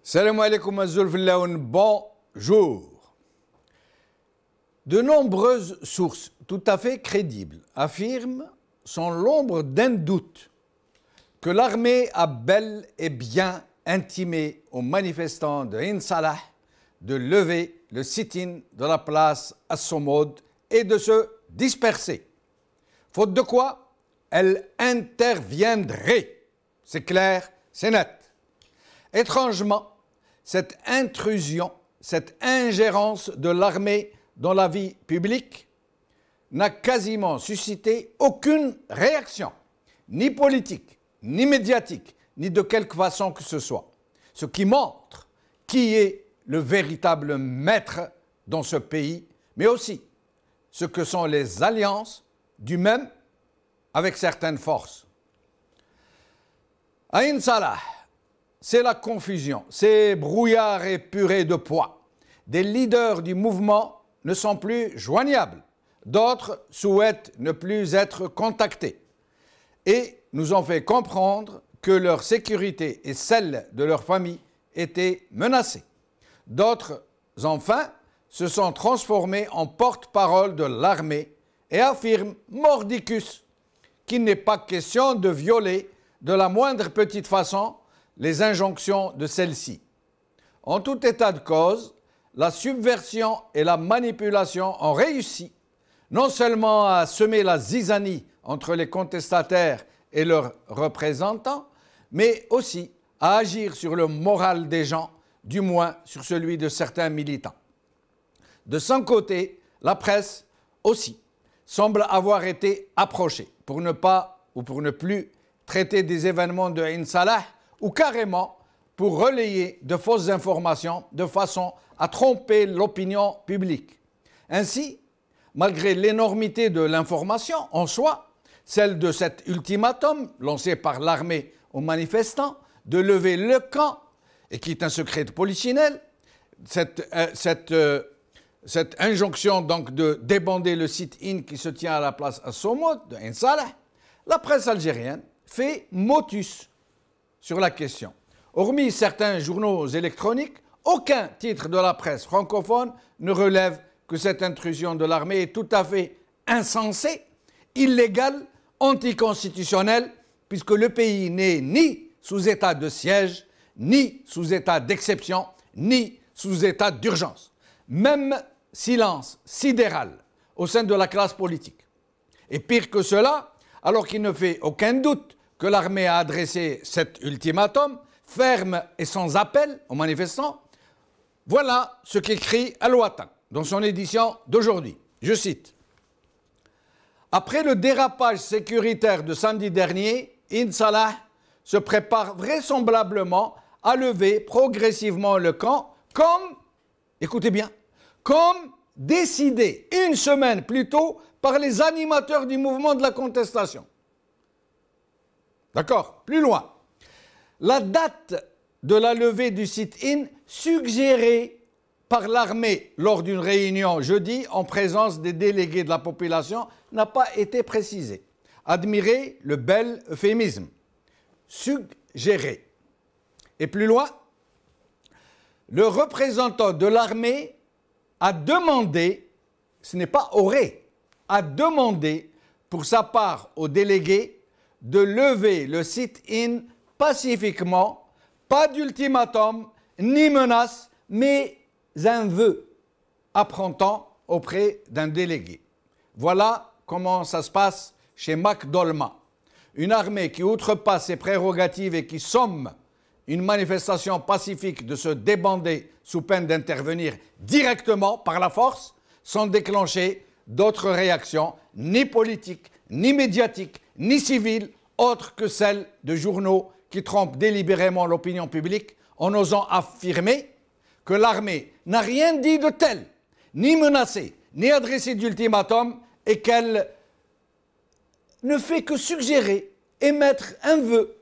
Salam alaikum azulfillaoun, bonjour. De nombreuses sources tout à fait crédibles affirment, sans l'ombre d'un doute, que l'armée a bel et bien intimé aux manifestants de Ain Salah de lever le sit-in de la place As-Somoud et de se disperser. Faute de quoi, elle interviendrait. C'est clair, c'est net. Étrangement, cette intrusion, cette ingérence de l'armée dans la vie publique n'a quasiment suscité aucune réaction, ni politique, ni médiatique, ni de quelque façon que ce soit. Ce qui montre qui est le véritable maître dans ce pays, mais aussi ce que sont les alliances du même avec certaines forces. Ain Salah, c'est la confusion, c'est brouillard et purée de pois. Des leaders du mouvement ne sont plus joignables, d'autres souhaitent ne plus être contactés et nous ont fait comprendre que leur sécurité et celle de leur famille étaient menacées. D'autres, enfin, se sont transformés en porte-parole de l'armée et affirment mordicus qu'il n'est pas question de violer de la moindre petite façon les injonctions de celle-ci. En tout état de cause, la subversion et la manipulation ont réussi non seulement à semer la zizanie entre les contestataires et leurs représentants, mais aussi à agir sur le moral des gens, du moins sur celui de certains militants. De son côté, la presse aussi semble avoir été approchée pour ne pas ou pour ne plus traiter des événements de Ain Salah ou carrément pour relayer de fausses informations de façon à tromper l'opinion publique. Ainsi, malgré l'énormité de l'information en soi, celle de cet ultimatum lancé par l'armée aux manifestants de lever le camp, et qui est un secret de polichinelle, cette injonction donc de débander le sit-in qui se tient à la place As-Somoud de Ain Salah, la presse algérienne fait motus sur la question. Hormis certains journaux électroniques, aucun titre de la presse francophone ne relève que cette intrusion de l'armée est tout à fait insensée, illégale, anticonstitutionnelle, puisque le pays n'est ni sous état de siège, ni sous état d'exception, ni sous état d'urgence. Même silence sidéral au sein de la classe politique. Et pire que cela, alors qu'il ne fait aucun doute que l'armée a adressé cet ultimatum, ferme et sans appel aux manifestants, voilà ce qu'écrit Al-Watan dans son édition d'aujourd'hui. Je cite. « Après le dérapage sécuritaire de samedi dernier, Ain Salah se prépare vraisemblablement à lever progressivement le camp comme, écoutez bien, comme décidé une semaine plus tôt par les animateurs du mouvement de la contestation. » D'accord? Plus loin. La date de la levée du sit-in suggérée par l'armée lors d'une réunion jeudi en présence des délégués de la population n'a pas été précisée. Admirez le bel euphémisme. Suggéré. Et plus loin, le représentant de l'armée a demandé, ce n'est pas aurait, a demandé pour sa part aux délégués de lever le sit-in pacifiquement, pas d'ultimatum ni menace, mais un vœu, apprend-on auprès d'un délégué. Voilà comment ça se passe chez McDolma. Une armée qui outrepasse ses prérogatives et qui somme une manifestation pacifique de se débander sous peine d'intervenir directement par la force, sans déclencher d'autres réactions, ni politiques, ni médiatiques, ni civiles, autres que celles de journaux qui trompent délibérément l'opinion publique en osant affirmer que l'armée n'a rien dit de tel, ni menacé, ni adressé d'ultimatum, et qu'elle ne fait que suggérer, émettre un vœu.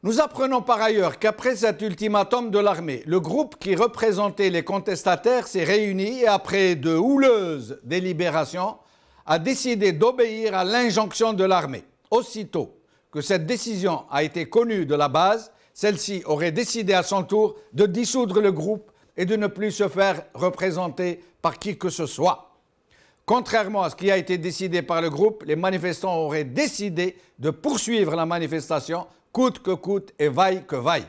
Nous apprenons par ailleurs qu'après cet ultimatum de l'armée, le groupe qui représentait les contestataires s'est réuni et après de houleuses délibérations, a décidé d'obéir à l'injonction de l'armée. Aussitôt que cette décision a été connue de la base, celle-ci aurait décidé à son tour de dissoudre le groupe et de ne plus se faire représenter par qui que ce soit. Contrairement à ce qui a été décidé par le groupe, les manifestants auraient décidé de poursuivre la manifestation coûte que coûte et vaille que vaille.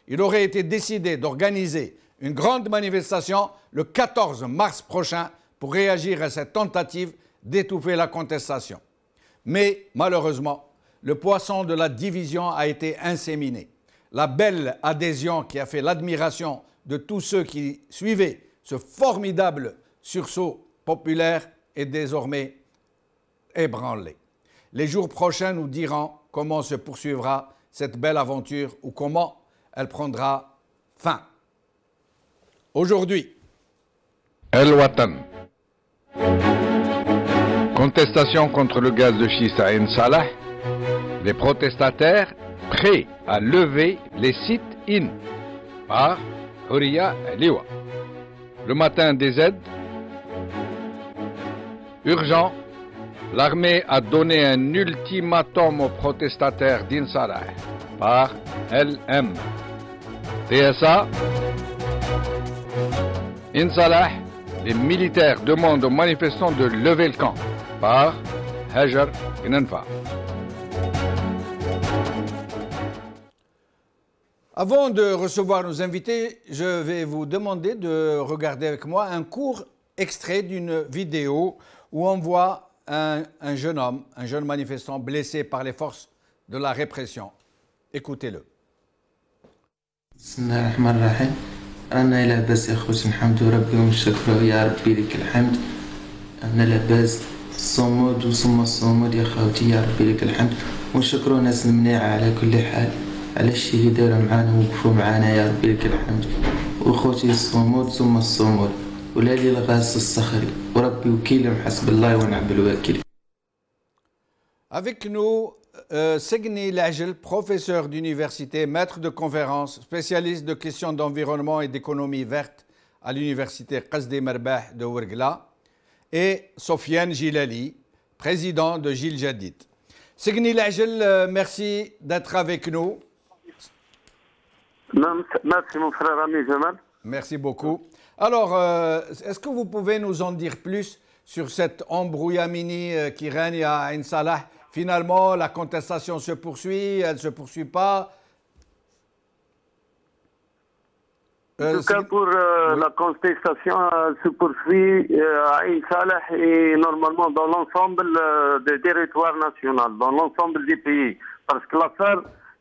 Il aurait été décidé d'organiser une grande manifestation le 14 mars prochain pour réagir à cette tentative d'étouffer la contestation. Mais malheureusement, le poisson de la division a été inséminé. La belle adhésion qui a fait l'admiration de tous ceux qui suivaient ce formidable sursaut populaire est désormais ébranlée. Les jours prochains nous diront comment se poursuivra cette belle aventure ou comment elle prendra fin. Aujourd'hui, El Watan. Contestation contre le gaz de schiste à En Salah. Les protestataires prêts à lever les sit-in par Houria Liwa. Le matin des aides. Urgent. L'armée a donné un ultimatum aux protestataires d'En Salah par LM. TSA. En Salah, les militaires demandent aux manifestants de lever le camp par Hajar Gnanfa. Avant de recevoir nos invités, je vais vous demander de regarder avec moi un court extrait d'une vidéo où on voit un jeune homme, un jeune manifestant blessé par les forces de la répression. Écoutez-le. Bismillahirrahmanirrahim. أنا لاباس يا خوتي نحمد ربي ونشكره يا ربي لك الحمد. أنا لاباس الصمود وصم الصمود يا خوتي يا ربي لك الحمد ونشكروا ناس المنيعة على كل حال على الشيء اللي داروا معانا ووقفوا معانا يا ربي لك الحمد وخوتي الصمود ثم الصمود ولا لي الغاس الصخري وربي وكيل حسب الله ونعم الوكيل. Avec nous, Segni Lajel, professeur d'université, maître de conférences, spécialiste de questions d'environnement et d'économie verte à l'université Qasdi Merbah de Ouergla, et Sofiane Gilali, président de Gil Jadid. Segni Lajel, merci d'être avec nous. Merci mon frère ami Jamal. Merci beaucoup. Alors, est-ce que vous pouvez nous en dire plus sur cette embrouillamini qui règne à En Salah? Finalement, la contestation se poursuit, elle ne se poursuit pas. En tout cas, pour oui. La contestation se poursuit à En Salah et normalement dans l'ensemble des territoires nationaux, dans l'ensemble des pays. Parce que l'affaire,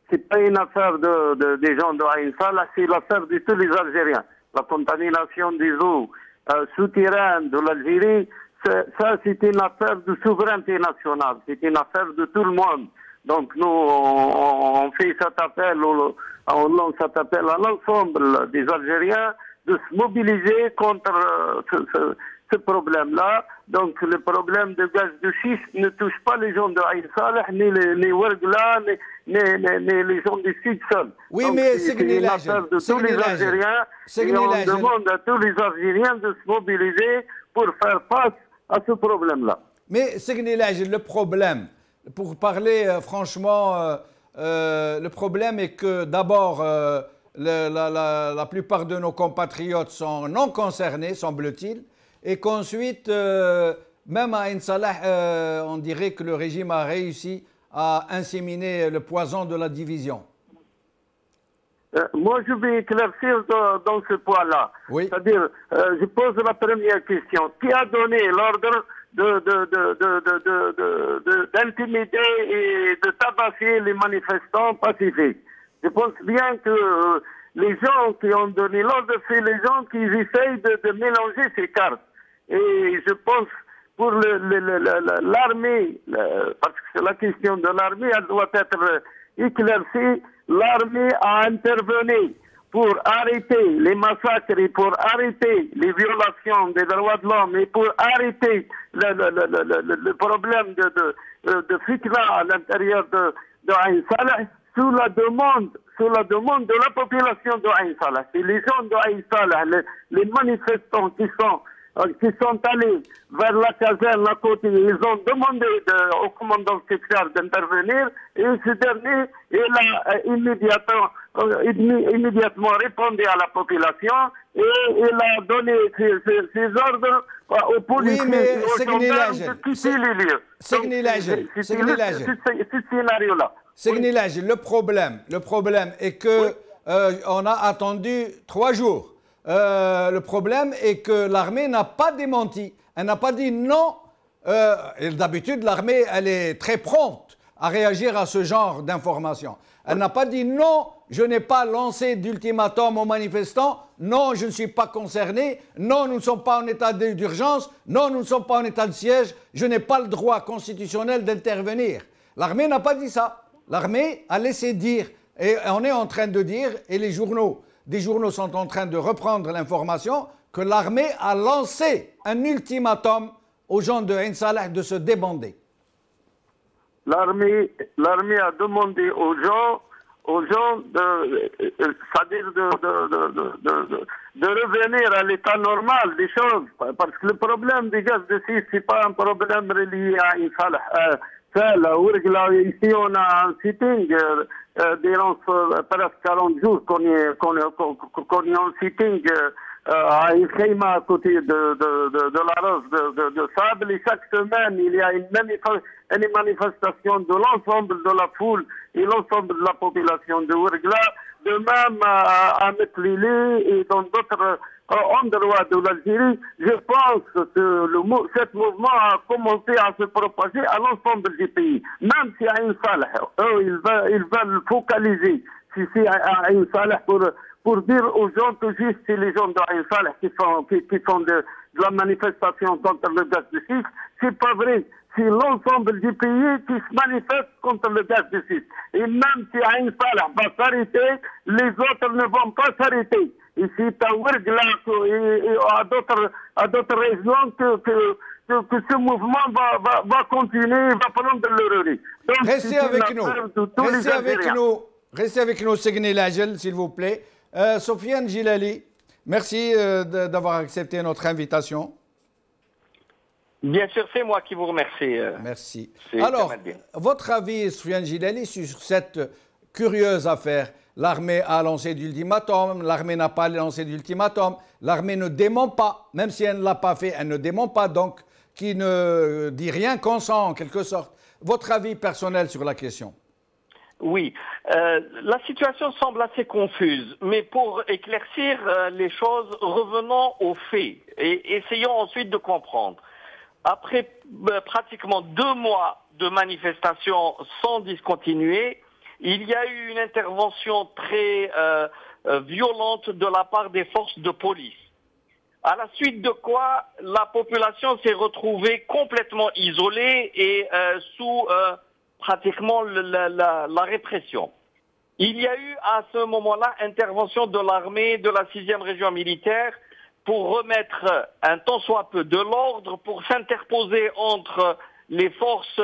ce n'est pas une affaire des gens de En Salah, c'est l'affaire de tous les Algériens. La contamination des eaux souterraines de l'Algérie, ça, c'est une affaire de souveraineté nationale, c'est une affaire de tout le monde. Donc nous, on fait cet appel, on lance cet appel à l'ensemble des Algériens de se mobiliser contre ce problème-là. Donc le problème de gaz de schiste ne touche pas les gens de En Salah, ni les Ouergla, ni les gens du Sud seul. Oui, donc, mais c'est une affaire de tous les Algériens. Et on demande à tous les Algériens de se mobiliser pour faire face à ce problème-là. Mais Segni Lajel, le problème, pour parler franchement, le problème est que d'abord, la plupart de nos compatriotes sont non concernés, semble-t-il, et qu'ensuite, même à En Salah, on dirait que le régime a réussi à inséminer le poison de la division. moi, je vais éclaircir dans ce point-là. Oui. C'est-à-dire, je pose la première question. Qui a donné l'ordre d'intimider et de tabasser les manifestants pacifiques? Je pense bien que les gens qui ont donné l'ordre, c'est les gens qui essayent de mélanger ces cartes. Et je pense pour l'armée, parce que la question de l'armée, elle doit être éclaircie. L'armée a intervenu pour arrêter les massacres et pour arrêter les violations des droits de l'homme et pour arrêter le problème de fitna à l'intérieur de Ain Salah sous la demande de la population de Ain Salah. C'est les gens de Ain Salah, les manifestants qui sont allés vers la caserne à côté, ils ont demandé au commandant secteur d'intervenir et ce dernier, il a immédiatement répondu à la population et il a donné ses ordres aux policiers et aux gendarmes de quitter les lieux. C'est ce scénario-là. Le problème est que on a attendu 3 jours. Le problème est que l'armée n'a pas démenti. Elle n'a pas dit non. Et d'habitude, l'armée, elle est très prompte à réagir à ce genre d'informations. Elle n'a pas dit non, je n'ai pas lancé d'ultimatum aux manifestants. Non, je ne suis pas concerné. Non, nous ne sommes pas en état d'urgence. Non, nous ne sommes pas en état de siège. Je n'ai pas le droit constitutionnel d'intervenir. L'armée n'a pas dit ça. L'armée a laissé dire. Et on est en train de dire, et des journaux sont en train de reprendre l'information, que l'armée a lancé un ultimatum aux gens de Ain Salah de se débander. L'armée a demandé aux gens c'est-à-dire de revenir à l'état normal des choses. Parce que le problème des gaz de schiste, c'est pas un problème relié à Ain Salah. Ici, on a un sitting durant presque 40 jours qu'on est en sitting à Ilkheima à côté de la Rose de Sable. Et chaque semaine, il y a une manifestation de l'ensemble de la foule et l'ensemble de la population de Ouargla, de même à Metlili et dans d'autres endroits de l'Algérie. Je pense que ce mouvement a commencé à se propager à l'ensemble du pays. Même si Ain Salah, eux, ils veulent focaliser à Ain Salah pour dire aux gens que juste c'est les gens d'Ain Salah qui font de la manifestation contre le gaz de schiste. C'est pas vrai. C'est l'ensemble du pays qui se manifeste contre le gaz de schiste. Et même si Ain Salah va s'arrêter, les autres ne vont pas s'arrêter. Et c'est à Ouargla et à d'autres régions que ce mouvement va continuer, va prendre le relais. Donc, restez avec nous, Segni Lajel, s'il vous plaît. Sofiane Gilali, merci d'avoir accepté notre invitation. Bien sûr, c'est moi qui vous remercie. Merci. Alors, votre avis, Sofiane Gilali, sur cette curieuse affaire? L'armée a lancé d'ultimatum, l'armée n'a pas lancé d'ultimatum, l'armée ne dément pas, même si elle ne l'a pas fait, elle ne dément pas, donc qui ne dit rien consent en quelque sorte. Votre avis personnel sur la question? Oui, la situation semble assez confuse, mais pour éclaircir les choses, revenons aux faits et essayons ensuite de comprendre. Après pratiquement 2 mois de manifestations sans discontinuer, il y a eu une intervention très violente de la part des forces de police. À la suite de quoi, la population s'est retrouvée complètement isolée et sous pratiquement la répression. Il y a eu à ce moment-là intervention de l'armée de la 6e région militaire pour remettre un tant soit peu de l'ordre, pour s'interposer entre les forces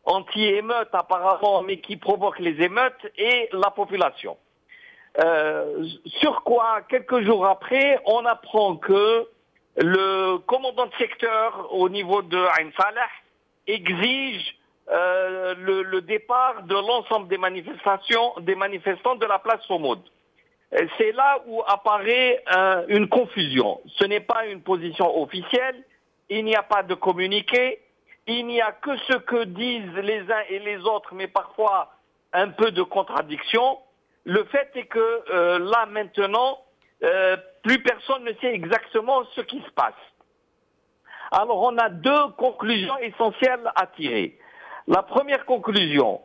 anti-émeutes apparemment, mais qui provoquent les émeutes, et la population. Sur quoi, quelques jours après, on apprend que le commandant de secteur au niveau de Ain Salah exige le départ de l'ensemble des manifestants de la place Somoud. C'est là où apparaît une confusion. Ce n'est pas une position officielle, il n'y a pas de communiqué, il n'y a que ce que disent les uns et les autres, mais parfois un peu de contradiction. Le fait est que là maintenant, plus personne ne sait exactement ce qui se passe. Alors on a deux conclusions essentielles à tirer. La première conclusion,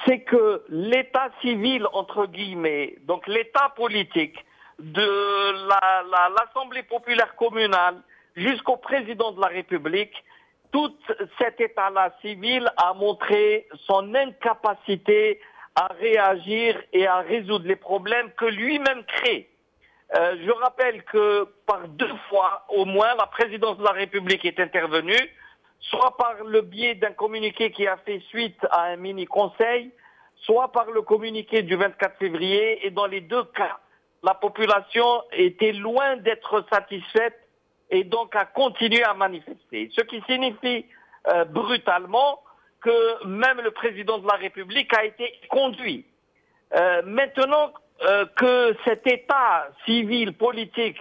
c'est que l'état civil, entre guillemets, donc l'état politique de l'Assemblée populaire communale jusqu'au président de la République, tout cet état-là civil a montré son incapacité à réagir et à résoudre les problèmes que lui-même crée. Je rappelle que par 2 fois au moins, la présidence de la République est intervenue, soit par le biais d'un communiqué qui a fait suite à un mini-conseil, soit par le communiqué du 24 février, et dans les 2 cas, la population était loin d'être satisfaite et donc a continué à manifester. Ce qui signifie brutalement que même le président de la République a été conduit. Maintenant que cet état civil, politique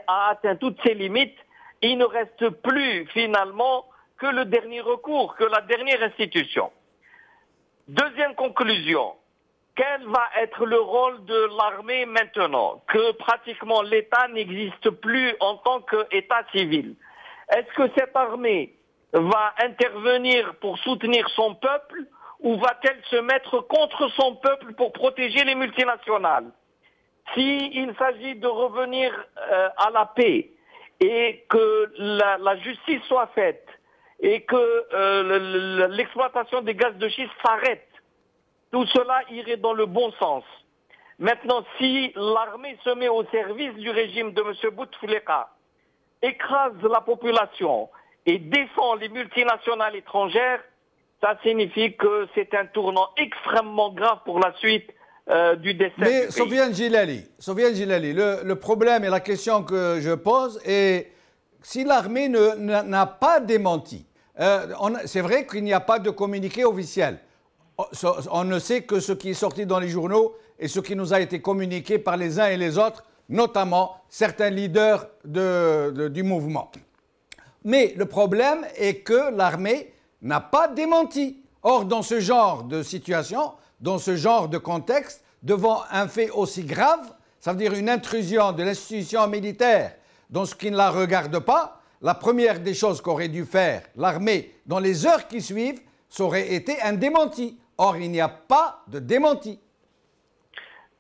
a atteint toutes ses limites, il ne reste plus finalement que le dernier recours, que la dernière institution. Deuxième conclusion, quel va être le rôle de l'armée maintenant que pratiquement l'État n'existe plus en tant qu'État civil? Est-ce que cette armée va intervenir pour soutenir son peuple ou va-t-elle se mettre contre son peuple pour protéger les multinationales? S'il s'agit de revenir à la paix et que la justice soit faite et que l'exploitation des gaz de schiste s'arrête, tout cela irait dans le bon sens. Maintenant, si l'armée se met au service du régime de M. Bouteflika, écrase la population et défend les multinationales étrangères, ça signifie que c'est un tournant extrêmement grave pour la suite du destin du pays. Mais Sofiane Djilali, le problème et la question que je pose est si l'armée n'a pas démenti, c'est vrai qu'il n'y a pas de communiqué officiel. On ne sait que ce qui est sorti dans les journaux et ce qui nous a été communiqué par les uns et les autres, notamment certains leaders du mouvement. Mais le problème est que l'armée n'a pas démenti. Or, dans ce genre de situation, dans ce genre de contexte, devant un fait aussi grave, ça veut dire une intrusion de l'institution militaire dans ce qui ne la regarde pas, la première des choses qu'aurait dû faire l'armée dans les heures qui suivent, ça aurait été un démenti. Or, il n'y a pas de démenti.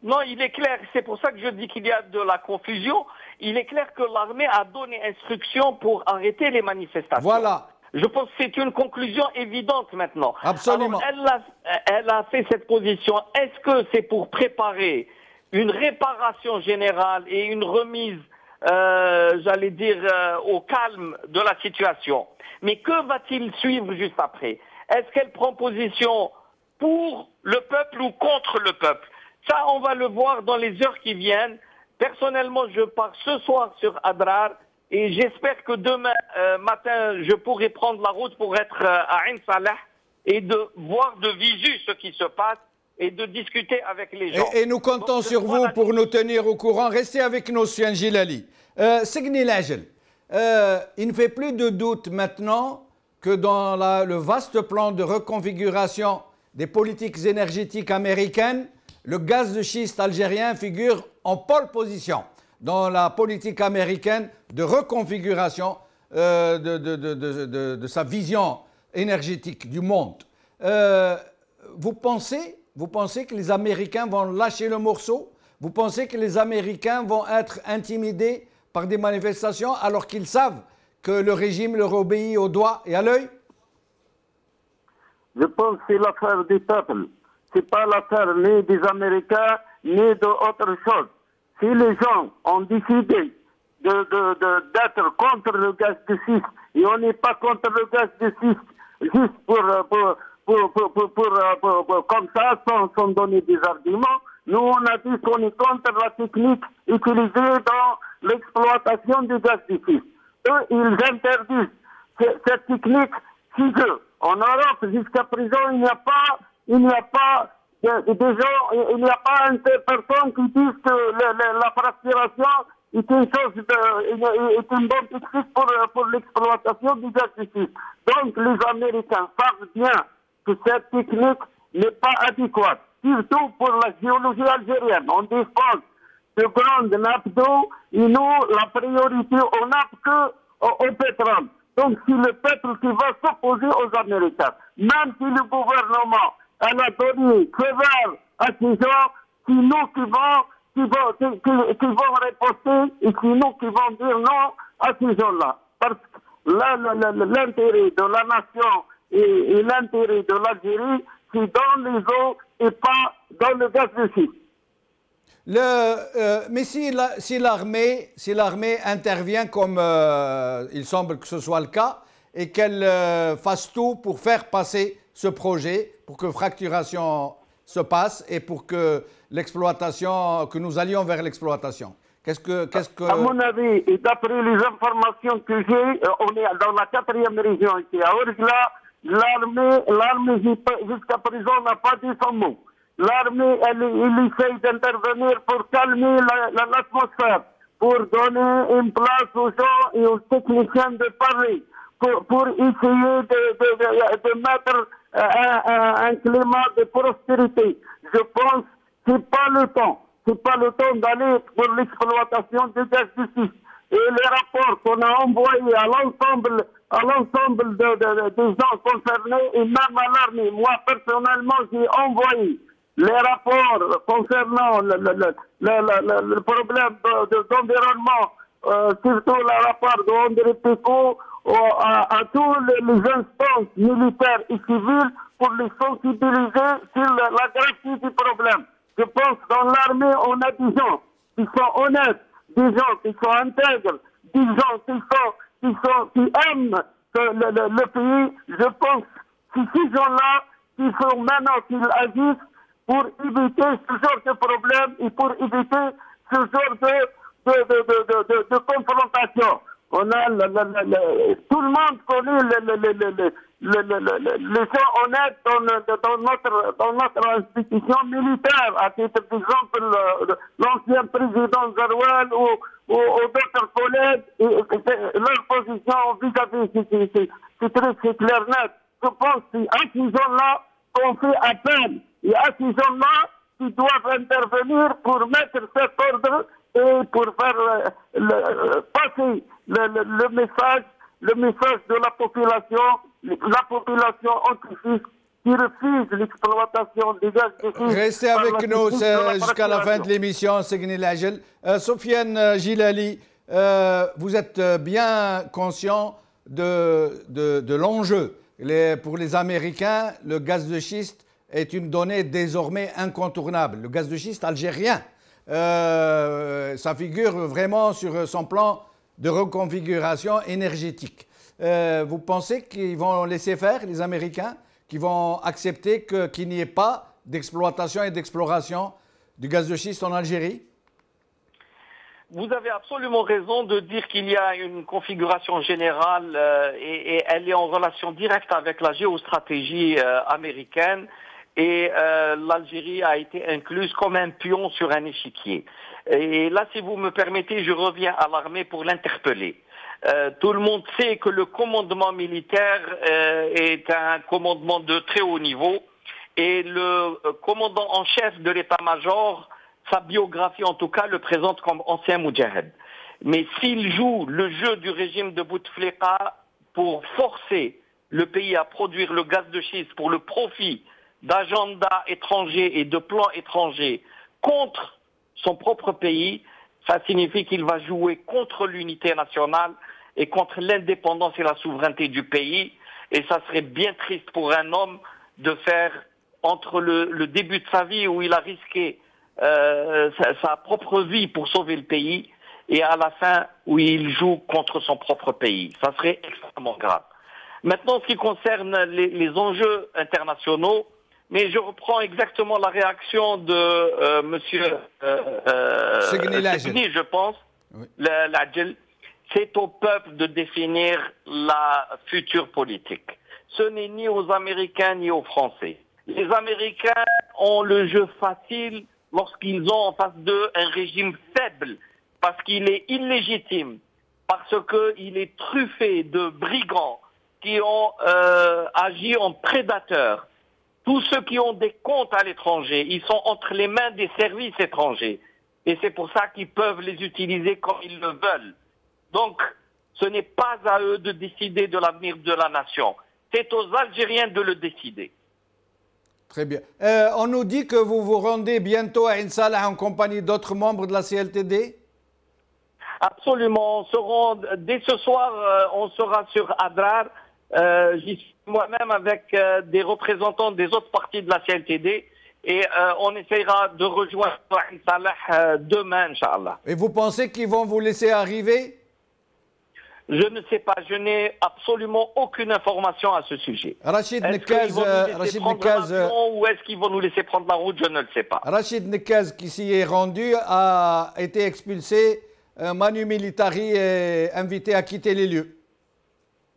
Non, il est clair, c'est pour ça que je dis qu'il y a de la confusion. Il est clair que l'armée a donné instruction pour arrêter les manifestations. Voilà. Je pense que c'est une conclusion évidente maintenant. Absolument. Alors, elle a fait cette position. Est-ce que c'est pour préparer une réparation générale et une remise, j'allais dire, au calme de la situation? Mais que va-t-il suivre juste après? Est-ce qu'elle prend position pour le peuple ou contre le peuple? Ça, on va le voir dans les heures qui viennent. Personnellement, je pars ce soir sur Adrar et j'espère que demain matin, je pourrai prendre la route pour être à Ain Salah et de voir de visu ce qui se passe et de discuter avec les gens. Et nous comptons sur vous pour nous tenir au courant. Restez avec nous, Sofiane Djilali. Signi Lajel, il ne fait plus de doute maintenant que dans le vaste plan de reconfiguration des politiques énergétiques américaines, le gaz de schiste algérien figure en pole position dans la politique américaine de reconfiguration de sa vision énergétique du monde. Vous pensez que les Américains vont lâcher le morceau? Vous pensez que les Américains vont être intimidés par des manifestations alors qu'ils savent que le régime leur obéit au doigt et à l'œil? Je pense que c'est l'affaire du peuple. Ce n'est pas l'affaire ni des Américains, ni d'autre chose. Si les gens ont décidé d'être contre le gaz de schiste, et on n'est pas contre le gaz de schiste juste comme ça, sans donner des arguments, nous on a dit qu'on est contre la technique utilisée dans l'exploitation du gaz de schiste. Eux, ils interdisent cette technique chez eux. En Europe, jusqu'à présent, il n'y a pas des gens, il n'y a pas une personne qui dise que la fracturation est une chose est une bonne technique pour l'exploitation du gaz de schiste. Donc, les Américains savent bien que cette technique n'est pas adéquate. surtout pour la géologie algérienne. On dispose de grandes nappes d'eau et nous, la priorité, on n'a que au pétrole. Donc, c'est le peuple qui va s'opposer aux Américains. Même si le gouvernement a donné feu vert à ces gens, c'est nous qui vont riposter et c'est nous qui vont dire non à ces gens-là. Parce que l'intérêt de la nation et l'intérêt de l'Algérie, c'est dans les eaux et pas dans le gaz de schiste. Mais si l'armée intervient comme il semble que ce soit le cas et qu'elle fasse tout pour faire passer ce projet, pour que fracturation se passe et pour que l'exploitation, que nous allions vers l'exploitation. À mon avis, et d'après les informations que j'ai, on est dans la 4e région ici à Orgla, l'armée jusqu'à présent n'a pas dit son mot. L'armée, elle essaye d'intervenir pour calmer l'atmosphère, pour donner une place aux gens et aux techniciens de parler, pour essayer de mettre un climat de prospérité. Je pense que c'est pas le temps. C'est pas le temps d'aller pour l'exploitation du gaz de schiste. Et les rapports qu'on a envoyés à l'ensemble des gens concernés et même à l'armée. Moi, personnellement, j'ai envoyé les rapports concernant le problème d'environnement, surtout le rapport de André Picot, à tous les instances militaires et civiles pour les sensibiliser sur la gravité du problème. Je pense que dans l'armée, on a des gens qui sont honnêtes, des gens qui sont intègres, des gens qui aiment le pays. Je pense que ces gens-là, il faut maintenant qu'ils agissent pour éviter ce genre de problème et pour éviter ce genre de confrontation. On a tout le monde connaît les gens honnêtes dans notre institution militaire, à titre d'exemple l'ancien président Zarouel ou d'autres collègues, leur position vis-à-vis, c'est clair net. Je pense qu'à ces gens-là qu'on fait appel, et à ces gens-là qui doivent intervenir pour mettre cet ordre et pour faire passer le message de la population anti-schiste qui refuse l'exploitation des gaz de schiste. Restez avec nous jusqu'à la fin de l'émission, Segni Lajel. Sofiane Gilali, vous êtes bien conscient de l'enjeu. Pour les Américains, le gaz de schiste est une donnée désormais incontournable. Le gaz de schiste algérien, ça figure vraiment sur son plan de reconfiguration énergétique. Vous pensez qu'ils vont laisser faire, les Américains, qu'ils vont accepter qu'il n'y ait pas d'exploitation et d'exploration du gaz de schiste en Algérie? Vous avez absolument raison de dire qu'il y a une configuration générale et elle est en relation directe avec la géostratégie américaine et l'Algérie a été incluse comme un pion sur un échiquier. Et là, si vous me permettez, je reviens à l'armée pour l'interpeller. Tout le monde sait que le commandement militaire est un commandement de très haut niveau et le commandant en chef de l'état-major, sa biographie en tout cas, le présente comme ancien moudjahed. Mais s'il joue le jeu du régime de Bouteflika pour forcer le pays à produire le gaz de schiste pour le profit d'agendas étrangers et de plans étrangers contre son propre pays, ça signifie qu'il va jouer contre l'unité nationale et contre l'indépendance et la souveraineté du pays. Et ça serait bien triste pour un homme de faire, entre le début de sa vie où il a risqué sa propre vie pour sauver le pays, et à la fin où il joue contre son propre pays. Ça serait extrêmement grave. Maintenant, ce qui concerne les enjeux internationaux, mais je reprends exactement la réaction de monsieur Segni, je pense. Oui. C'est au peuple de définir la future politique. Ce n'est ni aux Américains ni aux Français. Les Américains ont le jeu facile lorsqu'ils ont en face d'eux un régime faible, parce qu'il est illégitime, parce qu'il est truffé de brigands qui ont agi en prédateurs. Tous ceux qui ont des comptes à l'étranger, ils sont entre les mains des services étrangers. Et c'est pour ça qu'ils peuvent les utiliser comme ils le veulent. Donc, ce n'est pas à eux de décider de l'avenir de la nation. C'est aux Algériens de le décider. Très bien. On nous dit que vous vous rendez bientôt à Ain Salah en compagnie d'autres membres de la CLTD? Absolument. Dès ce soir, on sera sur Adrar. J'y suis moi-même avec des représentants des autres partis de la CLTD. Et on essaiera de rejoindre Ain Salah demain, Inch'Allah. Et vous pensez qu'ils vont vous laisser arriver? Je ne sais pas, je n'ai absolument aucune information à ce sujet. Rachid Nekaz, ou est-ce qu'ils vont nous laisser prendre la route, je ne le sais pas. Rachid Nekaz, qui s'y est rendu, a été expulsé. Manu Militari est invité à quitter les lieux.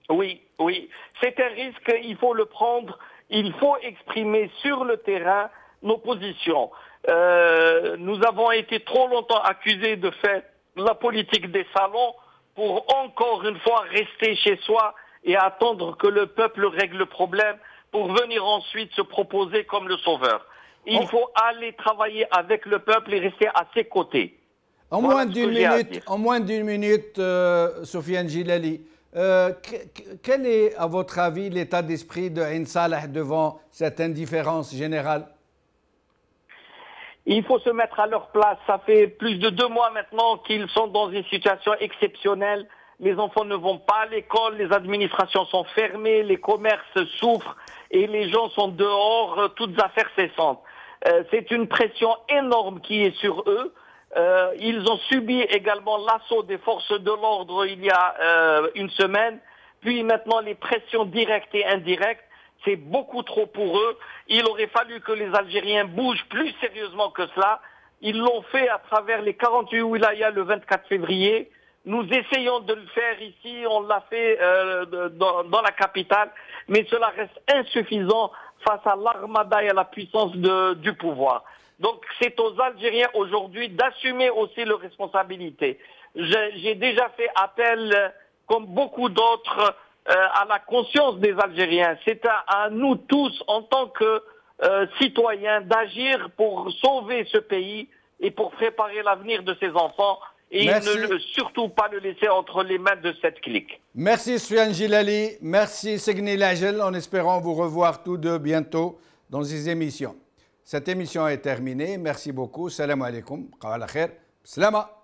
Oui, oui. C'est un risque, il faut le prendre. Il faut exprimer sur le terrain nos positions. Nous avons été trop longtemps accusés de faire la politique des salons pour encore une fois rester chez soi et attendre que le peuple règle le problème pour venir ensuite se proposer comme le sauveur. Il faut aller travailler avec le peuple et rester à ses côtés. En moins d'une minute, Soufiane Djilali, quel est, à votre avis, l'état d'esprit de Ain Salah devant cette indifférence générale? Il faut se mettre à leur place. Ça fait plus de 2 mois maintenant qu'ils sont dans une situation exceptionnelle. Les enfants ne vont pas à l'école, les administrations sont fermées, les commerces souffrent et les gens sont dehors, toutes affaires cessantes. C'est une pression énorme qui est sur eux. Ils ont subi également l'assaut des forces de l'ordre il y a une semaine. Puis maintenant les pressions directes et indirectes. C'est beaucoup trop pour eux. Il aurait fallu que les Algériens bougent plus sérieusement que cela. Ils l'ont fait à travers les 48 wilayas le 24 février. Nous essayons de le faire ici, on l'a fait dans la capitale, mais cela reste insuffisant face à l'armada et à la puissance du pouvoir. Donc c'est aux Algériens aujourd'hui d'assumer aussi leurs responsabilités. J'ai déjà fait appel, comme beaucoup d'autres, à la conscience des Algériens. C'est à nous tous, en tant que citoyens, d'agir pour sauver ce pays et pour préparer l'avenir de ses enfants et surtout pas le laisser entre les mains de cette clique. Merci Soufiane Djilali, merci Segni Lajel, en espérant vous revoir tous deux bientôt dans ces émissions. Cette émission est terminée, merci beaucoup, salam alaikum, qala khair, salama.